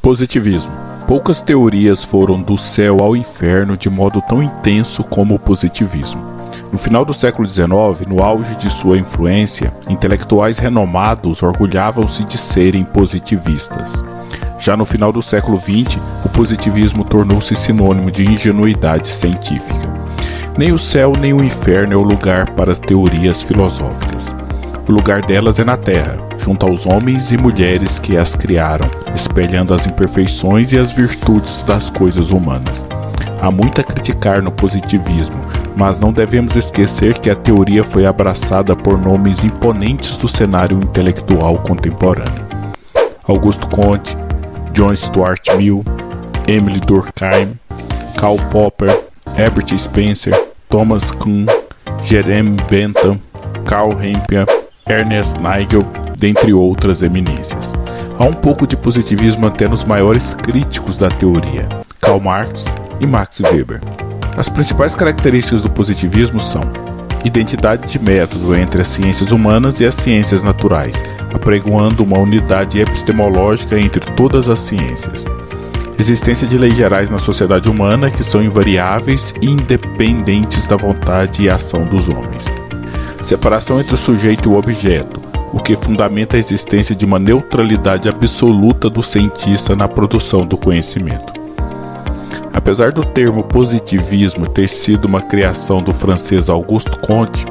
Positivismo. Poucas teorias foram do céu ao inferno de modo tão intenso como o positivismo. No final do século XIX, no auge de sua influência, intelectuais renomados orgulhavam-se de serem positivistas. Já no final do século XX, o positivismo tornou-se sinônimo de ingenuidade científica. Nem o céu nem o inferno é o lugar para as teorias filosóficas. O lugar delas é na Terra, junto aos homens e mulheres que as criaram, espelhando as imperfeições e as virtudes das coisas humanas. Há muito a criticar no positivismo, mas não devemos esquecer que a teoria foi abraçada por nomes imponentes do cenário intelectual contemporâneo. Auguste Comte, John Stuart Mill, Emile Durkheim, Karl Popper, Herbert Spencer, Thomas Kuhn, Jeremy Bentham, Karl Rempier, Ernest Nagel, dentre outras eminências. Há um pouco de positivismo até nos maiores críticos da teoria, Karl Marx e Max Weber. As principais características do positivismo são identidade de método entre as ciências humanas e as ciências naturais, apregoando uma unidade epistemológica entre todas as ciências. Existência de leis gerais na sociedade humana que são invariáveis e independentes da vontade e ação dos homens. Separação entre o sujeito e o objeto, o que fundamenta a existência de uma neutralidade absoluta do cientista na produção do conhecimento. Apesar do termo positivismo ter sido uma criação do francês Auguste Comte,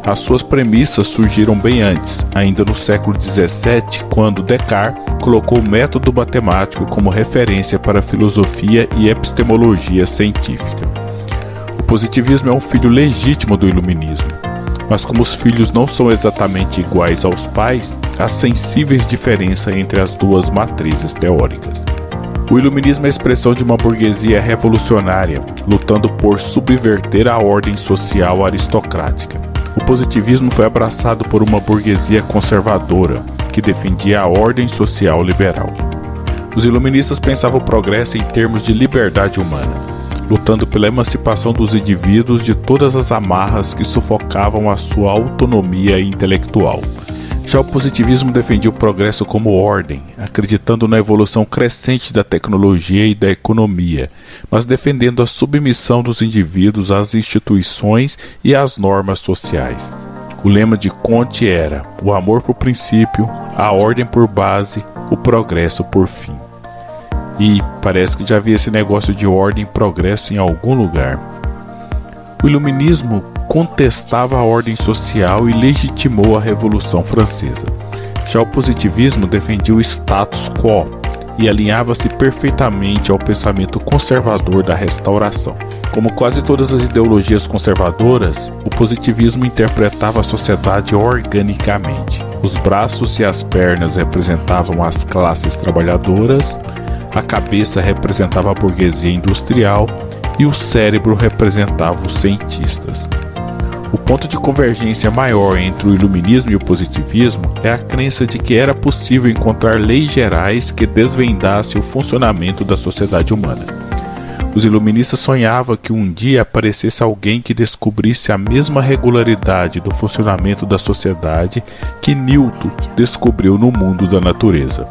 as suas premissas surgiram bem antes, ainda no século XVII, quando Descartes colocou o método matemático como referência para a filosofia e epistemologia científica. O positivismo é um filho legítimo do iluminismo, mas como os filhos não são exatamente iguais aos pais, há sensíveis diferenças entre as duas matrizes teóricas. O iluminismo é a expressão de uma burguesia revolucionária, lutando por subverter a ordem social aristocrática. O positivismo foi abraçado por uma burguesia conservadora, que defendia a ordem social liberal. Os iluministas pensavam o progresso em termos de liberdade humana, lutando pela emancipação dos indivíduos de todas as amarras que sufocavam a sua autonomia intelectual. Já o positivismo defendia o progresso como ordem, acreditando na evolução crescente da tecnologia e da economia, mas defendendo a submissão dos indivíduos às instituições e às normas sociais. O lema de Comte era o amor por princípio, a ordem por base, o progresso por fim. E parece que já havia esse negócio de ordem e progresso em algum lugar. O iluminismo contestava a ordem social e legitimou a Revolução Francesa. Já o positivismo defendia o status quo e alinhava-se perfeitamente ao pensamento conservador da Restauração. Como quase todas as ideologias conservadoras, o positivismo interpretava a sociedade organicamente. Os braços e as pernas representavam as classes trabalhadoras, a cabeça representava a burguesia industrial e o cérebro representava os cientistas. O ponto de convergência maior entre o iluminismo e o positivismo é a crença de que era possível encontrar leis gerais que desvendassem o funcionamento da sociedade humana. Os iluministas sonhavam que um dia aparecesse alguém que descobrisse a mesma regularidade do funcionamento da sociedade que Newton descobriu no mundo da natureza.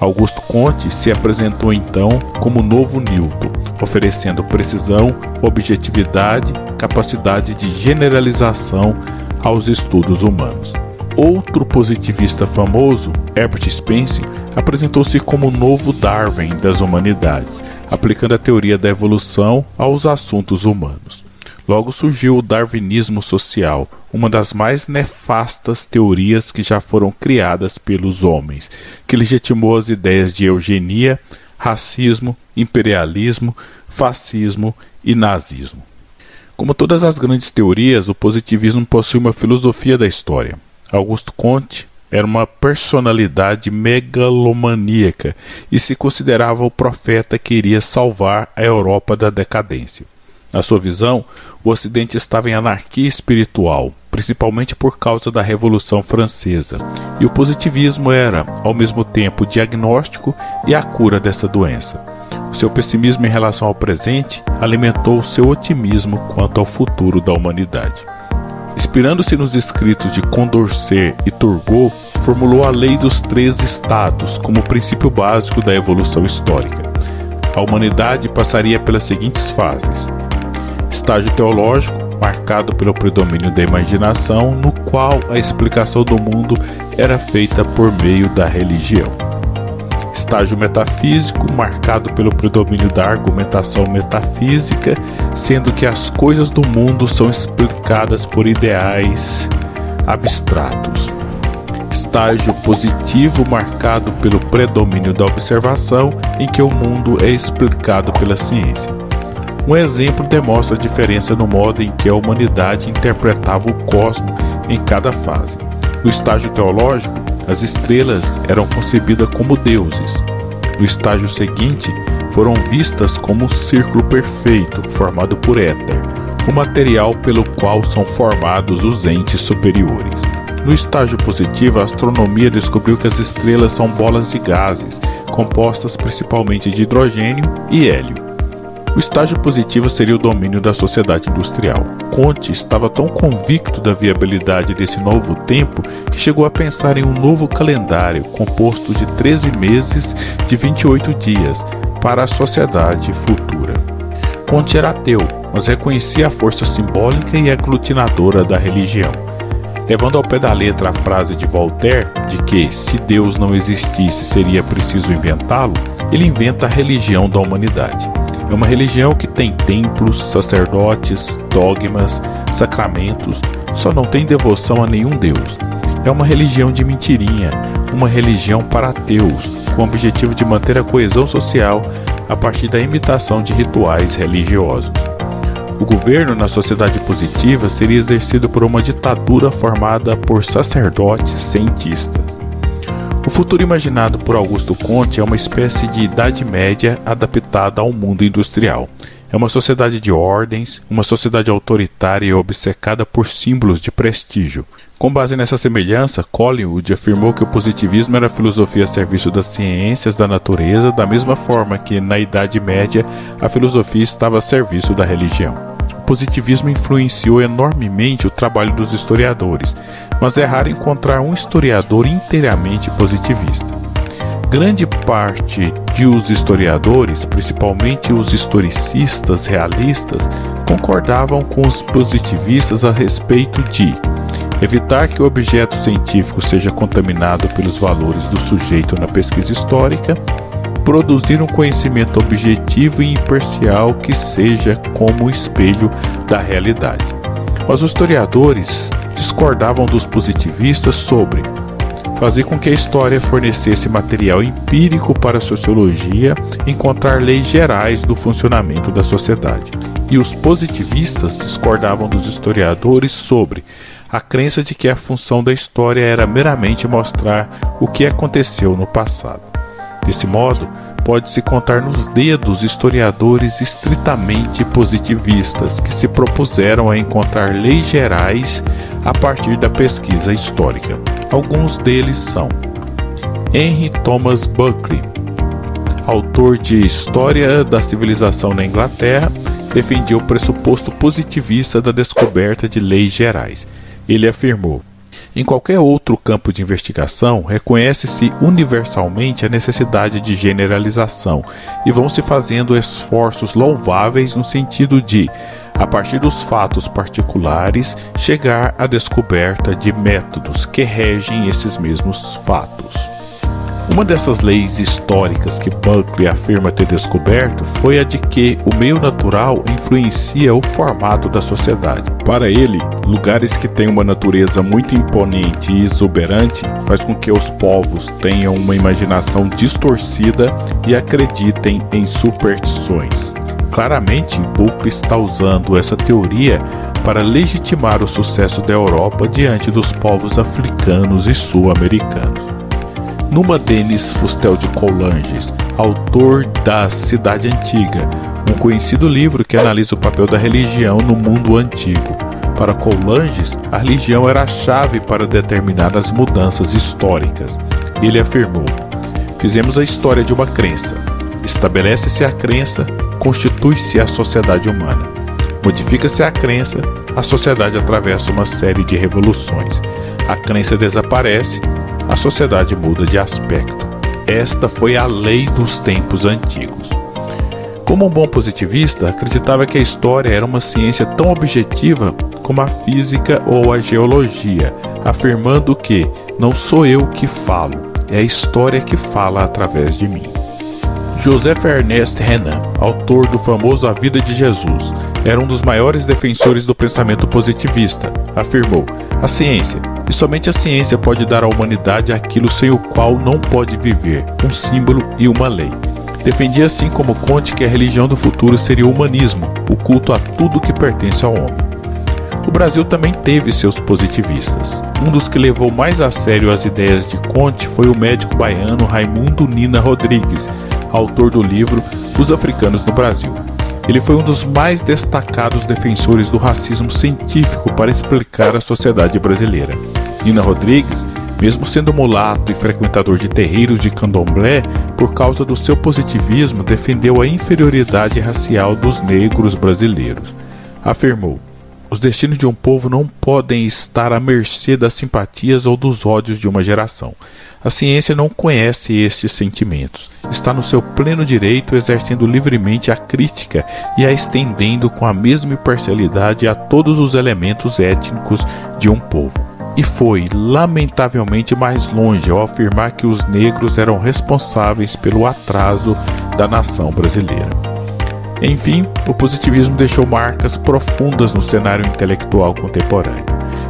Auguste Comte se apresentou então como novo Newton, oferecendo precisão, objetividade, capacidade de generalização aos estudos humanos. Outro positivista famoso, Herbert Spencer, apresentou-se como o novo Darwin das humanidades, aplicando a teoria da evolução aos assuntos humanos. Logo surgiu o darwinismo social, uma das mais nefastas teorias que já foram criadas pelos homens, que legitimou as ideias de eugenia, racismo, imperialismo, fascismo e nazismo. Como todas as grandes teorias, o positivismo possui uma filosofia da história. Auguste Comte era uma personalidade megalomaníaca e se considerava o profeta que iria salvar a Europa da decadência. Na sua visão, o Ocidente estava em anarquia espiritual, principalmente por causa da Revolução Francesa, e o positivismo era, ao mesmo tempo, o diagnóstico e a cura dessa doença. O seu pessimismo em relação ao presente alimentou o seu otimismo quanto ao futuro da humanidade. Inspirando-se nos escritos de Condorcet e Turgot, formulou a Lei dos Três Estados como princípio básico da evolução histórica. A humanidade passaria pelas seguintes fases: estágio teológico, marcado pelo predomínio da imaginação, no qual a explicação do mundo era feita por meio da religião. Estágio metafísico, marcado pelo predomínio da argumentação metafísica, sendo que as coisas do mundo são explicadas por ideais abstratos. Estágio positivo, marcado pelo predomínio da observação, em que o mundo é explicado pela ciência. Um exemplo demonstra a diferença no modo em que a humanidade interpretava o cosmos em cada fase. No estágio teológico, as estrelas eram concebidas como deuses. No estágio seguinte, foram vistas como um círculo perfeito, formado por éter, o material pelo qual são formados os entes superiores. No estágio positivo, a astronomia descobriu que as estrelas são bolas de gases, compostas principalmente de hidrogênio e hélio. O estágio positivo seria o domínio da sociedade industrial. Comte estava tão convicto da viabilidade desse novo tempo que chegou a pensar em um novo calendário composto de 13 meses de 28 dias para a sociedade futura. Comte era ateu, mas reconhecia a força simbólica e aglutinadora da religião. Levando ao pé da letra a frase de Voltaire de que, se Deus não existisse, seria preciso inventá-lo, ele inventa a religião da humanidade. É uma religião que tem templos, sacerdotes, dogmas, sacramentos, só não tem devoção a nenhum Deus. É uma religião de mentirinha, uma religião para ateus, com o objetivo de manter a coesão social a partir da imitação de rituais religiosos. O governo na sociedade positiva seria exercido por uma ditadura formada por sacerdotes cientistas. O futuro imaginado por Augusto Comte é uma espécie de Idade Média adaptada ao mundo industrial. É uma sociedade de ordens, uma sociedade autoritária e obcecada por símbolos de prestígio. Com base nessa semelhança, Collingwood afirmou que o positivismo era a filosofia a serviço das ciências da natureza, da mesma forma que, na Idade Média, a filosofia estava a serviço da religião. O positivismo influenciou enormemente o trabalho dos historiadores, mas é raro encontrar um historiador inteiramente positivista. Grande parte dos historiadores, principalmente os historicistas realistas, concordavam com os positivistas a respeito de evitar que o objeto científico seja contaminado pelos valores do sujeito na pesquisa histórica, produzir um conhecimento objetivo e imparcial que seja como espelho da realidade. Mas os historiadores discordavam dos positivistas sobre fazer com que a história fornecesse material empírico para a sociologia encontrar leis gerais do funcionamento da sociedade. E os positivistas discordavam dos historiadores sobre a crença de que a função da história era meramente mostrar o que aconteceu no passado. Desse modo, pode-se contar nos dedos historiadores estritamente positivistas que se propuseram a encontrar leis gerais a partir da pesquisa histórica. Alguns deles são Henry Thomas Buckley, autor de História da Civilização na Inglaterra, defendia o pressuposto positivista da descoberta de leis gerais. Ele afirmou: em qualquer outro campo de investigação, reconhece-se universalmente a necessidade de generalização e vão se fazendo esforços louváveis no sentido de, a partir dos fatos particulares, chegar à descoberta de métodos que regem esses mesmos fatos. Uma dessas leis históricas que Buckley afirma ter descoberto foi a de que o meio natural influencia o formato da sociedade. Para ele, lugares que têm uma natureza muito imponente e exuberante faz com que os povos tenham uma imaginação distorcida e acreditem em superstições. Claramente, Buckley está usando essa teoria para legitimar o sucesso da Europa diante dos povos africanos e sul-americanos. Numa Denis Fustel de Coulanges, autor da Cidade Antiga, um conhecido livro que analisa o papel da religião no mundo antigo. Para Coulanges, a religião era a chave para determinadas mudanças históricas. Ele afirmou: fizemos a história de uma crença. Estabelece-se a crença, constitui-se a sociedade humana. Modifica-se a crença, a sociedade atravessa uma série de revoluções. A crença desaparece, a sociedade muda de aspecto. Esta foi a lei dos tempos antigos. Como um bom positivista, acreditava que a história era uma ciência tão objetiva como a física ou a geologia, afirmando que não sou eu que falo, é a história que fala através de mim. Joseph Ernest Renan, autor do famoso A Vida de Jesus, era um dos maiores defensores do pensamento positivista. Afirmou: a ciência, e somente a ciência pode dar à humanidade aquilo sem o qual não pode viver, um símbolo e uma lei. Defendia assim como Comte que a religião do futuro seria o humanismo, o culto a tudo que pertence ao homem. O Brasil também teve seus positivistas. Um dos que levou mais a sério as ideias de Comte foi o médico baiano Raimundo Nina Rodrigues, autor do livro Os Africanos no Brasil. Ele foi um dos mais destacados defensores do racismo científico para explicar a sociedade brasileira. Nina Rodrigues, mesmo sendo mulato e frequentador de terreiros de candomblé, por causa do seu positivismo, defendeu a inferioridade racial dos negros brasileiros. Afirmou: os destinos de um povo não podem estar à mercê das simpatias ou dos ódios de uma geração. A ciência não conhece estes sentimentos. Está no seu pleno direito, exercendo livremente a crítica e a estendendo com a mesma imparcialidade a todos os elementos étnicos de um povo. E foi, lamentavelmente, mais longe ao afirmar que os negros eram responsáveis pelo atraso da nação brasileira. Enfim, o positivismo deixou marcas profundas no cenário intelectual contemporâneo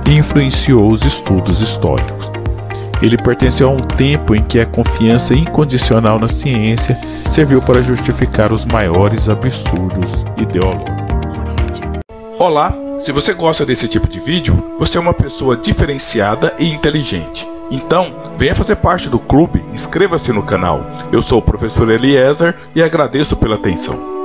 e influenciou os estudos históricos. Ele pertenceu a um tempo em que a confiança incondicional na ciência serviu para justificar os maiores absurdos ideológicos. Olá! Se você gosta desse tipo de vídeo, você é uma pessoa diferenciada e inteligente. Então, venha fazer parte do clube, inscreva-se no canal. Eu sou o professor Eliezer e agradeço pela atenção.